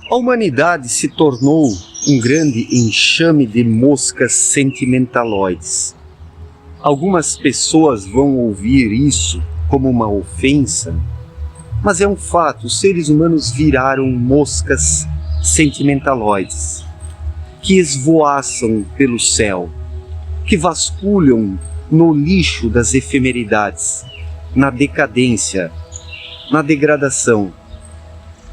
A humanidade se tornou um grande enxame de moscas sentimentaloides. Algumas pessoas vão ouvir isso como uma ofensa, mas é um fato, os seres humanos viraram moscas sentimentaloides, que esvoaçam pelo céu, que vasculham no lixo das efemeridades, na decadência, na degradação.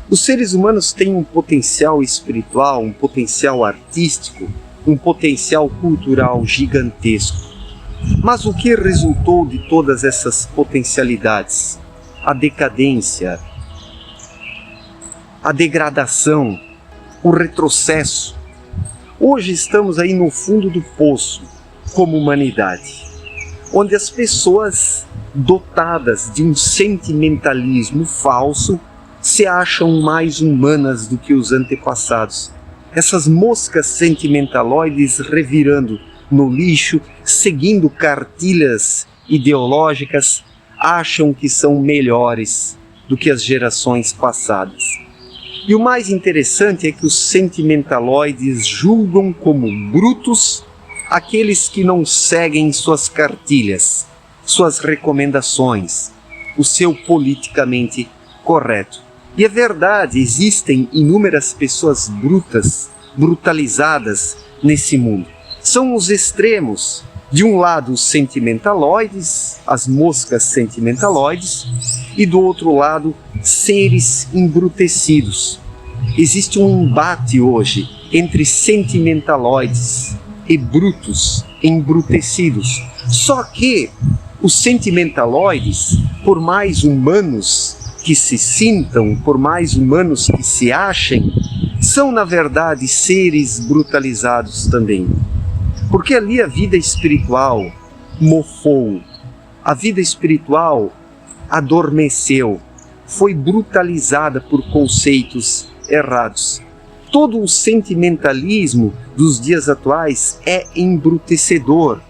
Os seres humanos têm um potencial espiritual, um potencial artístico, um potencial cultural gigantesco. Mas o que resultou de todas essas potencialidades? A decadência, a degradação, o retrocesso. Hoje estamos aí no fundo do poço, como humanidade, onde as pessoas dotadas de um sentimentalismo falso se acham mais humanas do que os antepassados. Essas moscas sentimentaloides revirando no lixo, seguindo cartilhas ideológicas, acham que são melhores do que as gerações passadas. E o mais interessante é que os sentimentaloides julgam como brutos aqueles que não seguem suas cartilhas, suas recomendações, o seu politicamente correto. E é verdade, existem inúmeras pessoas brutas, brutalizadas nesse mundo. São os extremos. De um lado, os sentimentaloides, as moscas sentimentaloides, e do outro lado, seres embrutecidos. Existe um embate hoje entre sentimentaloides e brutos, embrutecidos. Só que os sentimentaloides, por mais humanos que se sintam, por mais humanos que se achem, são na verdade seres brutalizados também. Porque ali a vida espiritual mofou, a vida espiritual adormeceu, foi brutalizada por conceitos errados. Todo o sentimentalismo dos dias atuais é embrutecedor,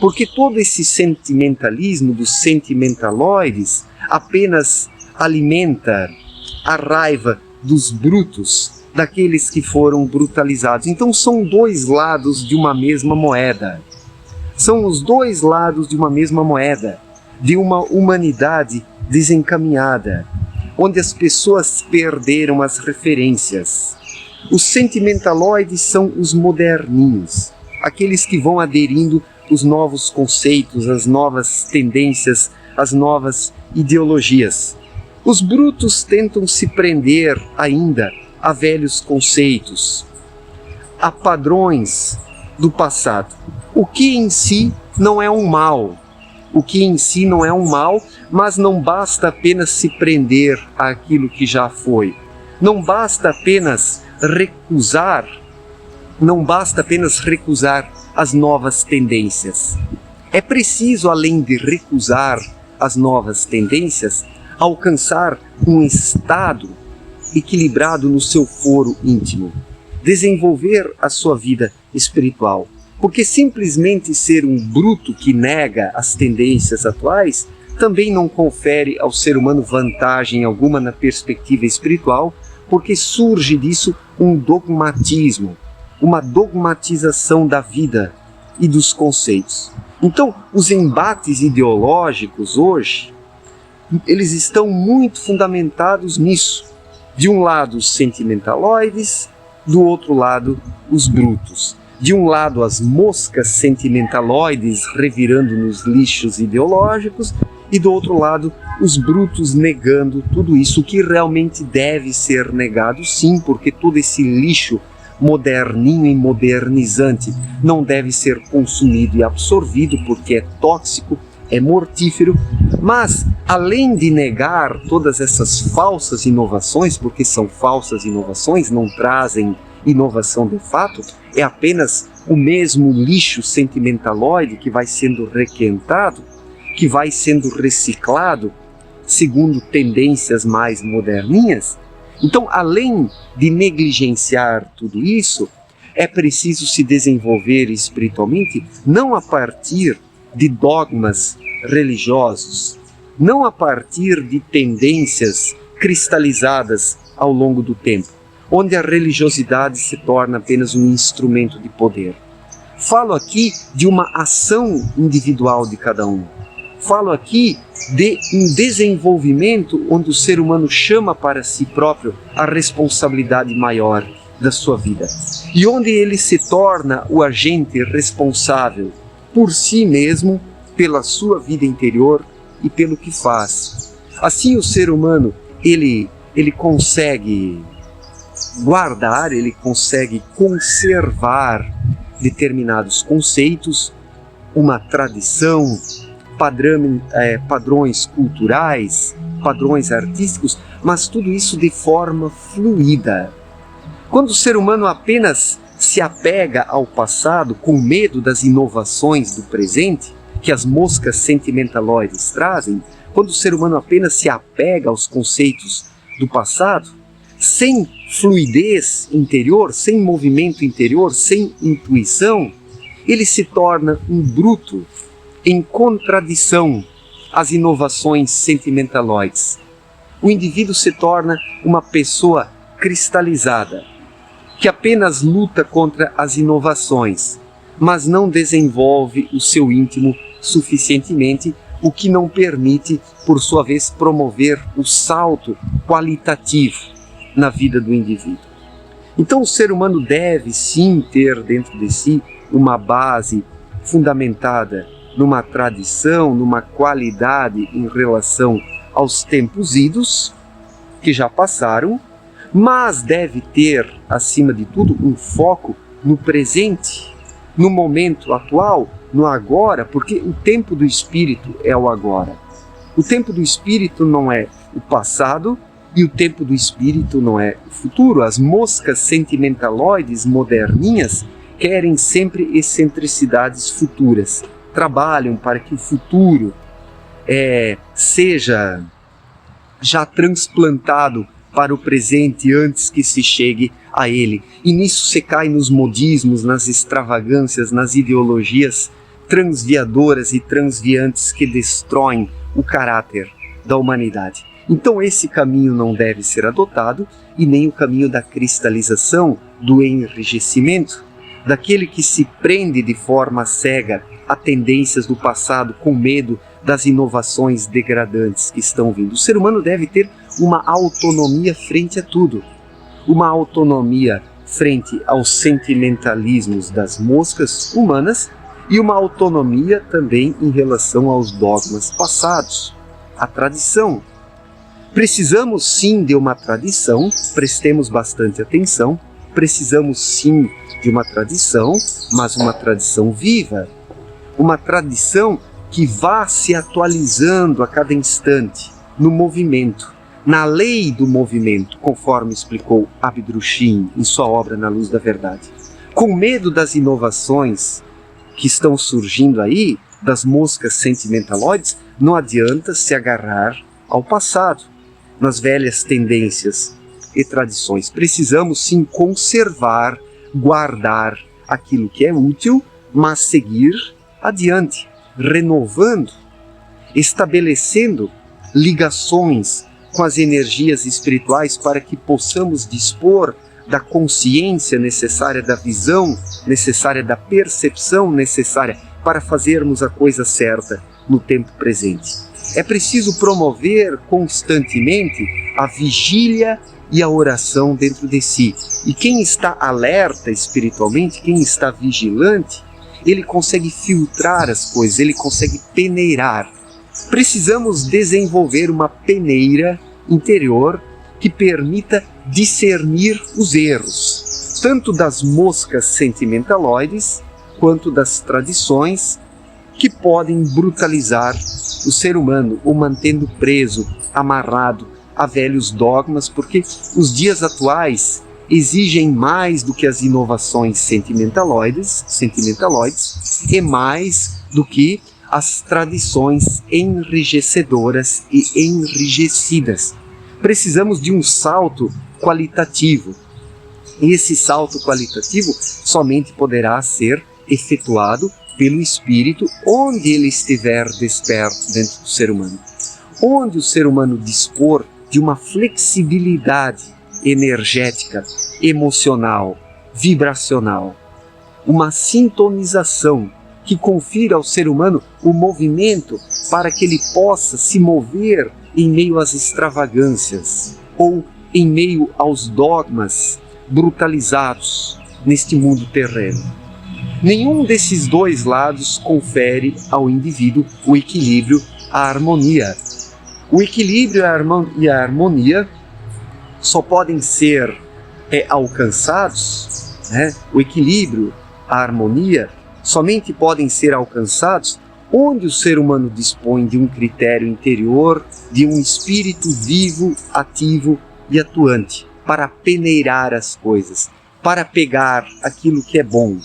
porque todo esse sentimentalismo dos sentimentaloides apenas alimenta a raiva dos brutos, daqueles que foram brutalizados. Então são dois lados de uma mesma moeda. São os dois lados de uma mesma moeda, de uma humanidade desencaminhada, onde as pessoas perderam as referências. Os sentimentaloides são os moderninhos, aqueles que vão aderindo os novos conceitos, as novas tendências, as novas ideologias. Os brutos tentam se prender ainda a velhos conceitos, a padrões do passado. O que em si não é um mal, mas não basta apenas se prender àquilo que já foi. Não basta apenas recusar as novas tendências. É preciso, além de recusar as novas tendências, alcançar um estado equilibrado no seu foro íntimo, desenvolver a sua vida espiritual. Porque simplesmente ser um bruto que nega as tendências atuais também não confere ao ser humano vantagem alguma na perspectiva espiritual, porque surge disso um dogmatismo, uma dogmatização da vida e dos conceitos. Então, os embates ideológicos hoje, eles estão muito fundamentados nisso. De um lado os sentimentaloides, do outro lado os brutos. De um lado as moscas sentimentaloides revirando nos lixos ideológicos e do outro lado os brutos negando tudo isso, que realmente deve ser negado sim, porque todo esse lixo moderninho e modernizante não deve ser consumido e absorvido porque é tóxico, é mortífero. Mas, além de negar todas essas falsas inovações, porque são falsas inovações, não trazem inovação de fato, é apenas o mesmo lixo sentimentaloide que vai sendo requentado, que vai sendo reciclado, segundo tendências mais moderninhas. Então, além de negligenciar tudo isso, é preciso se desenvolver espiritualmente, não a partir de dogmas religiosos, não a partir de tendências cristalizadas ao longo do tempo. onde a religiosidade se torna apenas um instrumento de poder. Falo aqui de uma ação individual de cada um. Falo aqui de um desenvolvimento onde o ser humano chama para si próprio a responsabilidade maior da sua vida. E onde ele se torna o agente responsável por si mesmo, pela sua vida interior e pelo que faz. Assim o ser humano, ele consegue guardar, ele consegue conservar determinados conceitos, uma tradição, padrões culturais, padrões artísticos, mas tudo isso de forma fluida. Quando o ser humano apenas se apega ao passado com medo das inovações do presente, que as moscas sentimentaloides trazem, quando o ser humano apenas se apega aos conceitos do passado, sem fluidez interior, sem movimento interior, sem intuição, ele se torna um bruto em contradição às inovações sentimentaloides. O indivíduo se torna uma pessoa cristalizada, que apenas luta contra as inovações, mas não desenvolve o seu íntimo suficientemente, o que não permite, por sua vez, promover o salto qualitativo na vida do indivíduo. Então o ser humano deve sim ter dentro de si uma base fundamentada numa tradição, numa qualidade em relação aos tempos idos, que já passaram, mas deve ter, acima de tudo, um foco no presente, no momento atual, no agora, porque o tempo do espírito é o agora. O tempo do espírito não é o passado e o tempo do espírito não é o futuro. As moscas sentimentaloides moderninhas querem sempre excentricidades futuras. Trabalham para que o futuro seja já transplantado para o presente antes que se chegue a ele. E nisso se cai nos modismos, nas extravagâncias, nas ideologias transviadoras e transviantes que destroem o caráter da humanidade. Então esse caminho não deve ser adotado, e nem o caminho da cristalização, do enrijecimento, daquele que se prende de forma cega a tendências do passado com medo das inovações degradantes que estão vindo. O ser humano deve ter uma autonomia frente a tudo, uma autonomia frente aos sentimentalismos das moscas humanas e uma autonomia também em relação aos dogmas passados, a tradição. Precisamos sim de uma tradição, prestemos bastante atenção, precisamos sim de uma tradição, mas uma tradição viva, uma tradição que vá se atualizando a cada instante, no movimento, na lei do movimento, conforme explicou Abdrushim em sua obra Na Luz da Verdade. Com medo das inovações que estão surgindo aí, das moscas sentimentaloides, não adianta se agarrar ao passado, nas velhas tendências e tradições. Precisamos sim conservar, guardar aquilo que é útil, mas seguir adiante, renovando, estabelecendo ligações com as energias espirituais para que possamos dispor da consciência necessária, da visão necessária, da percepção necessária para fazermos a coisa certa no tempo presente. É preciso promover constantemente a vigília e a oração dentro de si. E quem está alerta espiritualmente, quem está vigilante, ele consegue filtrar as coisas, ele consegue peneirar. Precisamos desenvolver uma peneira interior que permita discernir os erros, tanto das moscas sentimentaloides, quanto das tradições que podem brutalizar o ser humano, o mantendo preso, amarrado a velhos dogmas, porque os dias atuais exigem mais do que as inovações sentimentaloides e mais do que as tradições enrijecedoras e enrijecidas. Precisamos de um salto qualitativo. E esse salto qualitativo somente poderá ser efetuado pelo espírito onde ele estiver desperto dentro do ser humano. Onde o ser humano dispor de uma flexibilidade energética, emocional, vibracional. Uma sintonização que confira ao ser humano o movimento para que ele possa se mover em meio às extravagâncias ou em meio aos dogmas brutalizados neste mundo terreno. Nenhum desses dois lados confere ao indivíduo o equilíbrio, a harmonia. O equilíbrio e a harmonia só podem ser alcançados, o equilíbrio, a harmonia, somente podem ser alcançados onde o ser humano dispõe de um critério interior, de um espírito vivo, ativo e atuante, para peneirar as coisas, para pegar aquilo que é bom,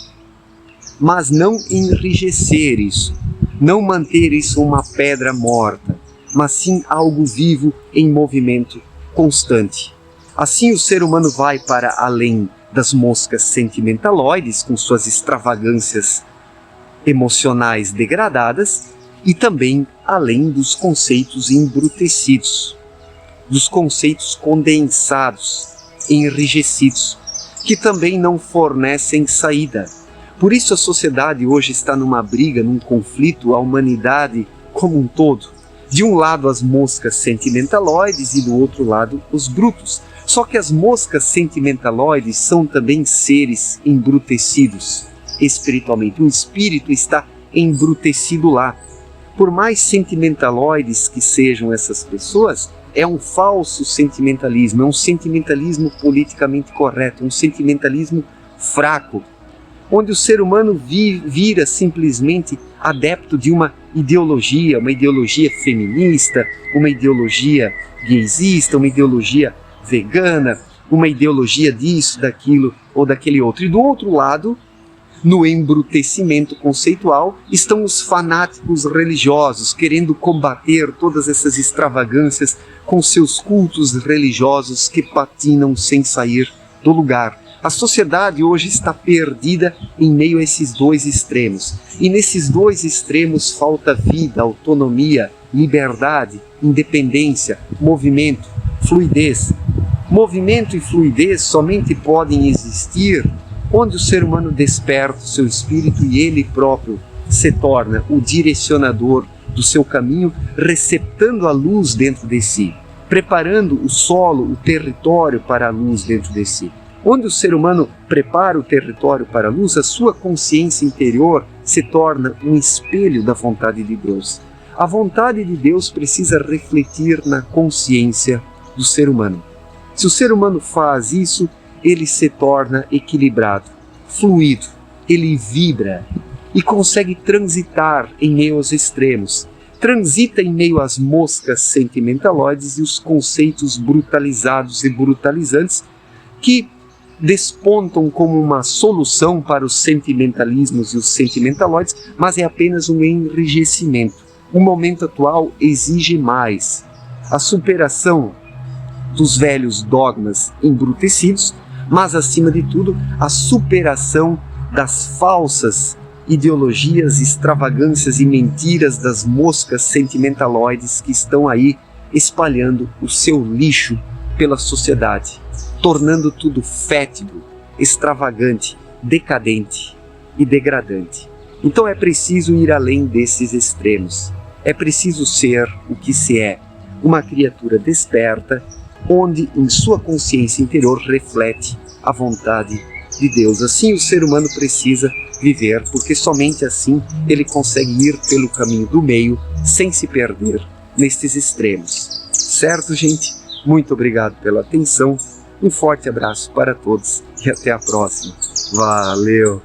mas não enrijecer isso, não manter isso uma pedra morta, mas sim algo vivo em movimento constante. Assim o ser humano vai para além das moscas sentimentaloides, com suas extravagâncias emocionais degradadas, e também além dos conceitos embrutecidos, dos conceitos condensados, enrijecidos, que também não fornecem saída. Por isso a sociedade hoje está numa briga, num conflito, a humanidade como um todo. De um lado as moscas sentimentaloides e do outro lado os brutos. Só que as moscas sentimentaloides são também seres embrutecidos espiritualmente. O espírito está embrutecido lá. Por mais sentimentaloides que sejam essas pessoas, é um falso sentimentalismo, é um sentimentalismo politicamente correto, um sentimentalismo fraco, onde o ser humano vira simplesmente adepto de uma ideologia feminista, uma ideologia gaysista, uma ideologia vegana, uma ideologia disso, daquilo ou daquele outro. E do outro lado, no embrutecimento conceitual, estão os fanáticos religiosos, querendo combater todas essas extravagâncias com seus cultos religiosos que patinam sem sair do lugar. A sociedade hoje está perdida em meio a esses dois extremos. E nesses dois extremos falta vida, autonomia, liberdade, independência, movimento, fluidez. Movimento e fluidez somente podem existir onde o ser humano desperta o seu espírito e ele próprio se torna o direcionador do seu caminho, receptando a luz dentro de si, preparando o solo, o território para a luz dentro de si. Onde o ser humano prepara o território para a luz, a sua consciência interior se torna um espelho da vontade de Deus. A vontade de Deus precisa refletir na consciência do ser humano. Se o ser humano faz isso, ele se torna equilibrado, fluido, ele vibra e consegue transitar em meio aos extremos. Transita em meio às moscas sentimentaloides e os conceitos brutalizados e brutalizantes que despontam como uma solução para os sentimentalismos e os sentimentaloides, mas é apenas um enrijecimento. O momento atual exige mais. A superação dos velhos dogmas embrutecidos, mas acima de tudo, a superação das falsas ideologias, extravagâncias e mentiras das moscas sentimentaloides que estão aí espalhando o seu lixo pela sociedade, tornando tudo fétido, extravagante, decadente e degradante. Então é preciso ir além desses extremos. É preciso ser o que se é, uma criatura desperta, onde em sua consciência interior reflete a vontade de Deus. Assim o ser humano precisa viver, porque somente assim ele consegue ir pelo caminho do meio sem se perder nestes extremos. Certo, gente? Muito obrigado pela atenção, um forte abraço para todos e até a próxima. Valeu!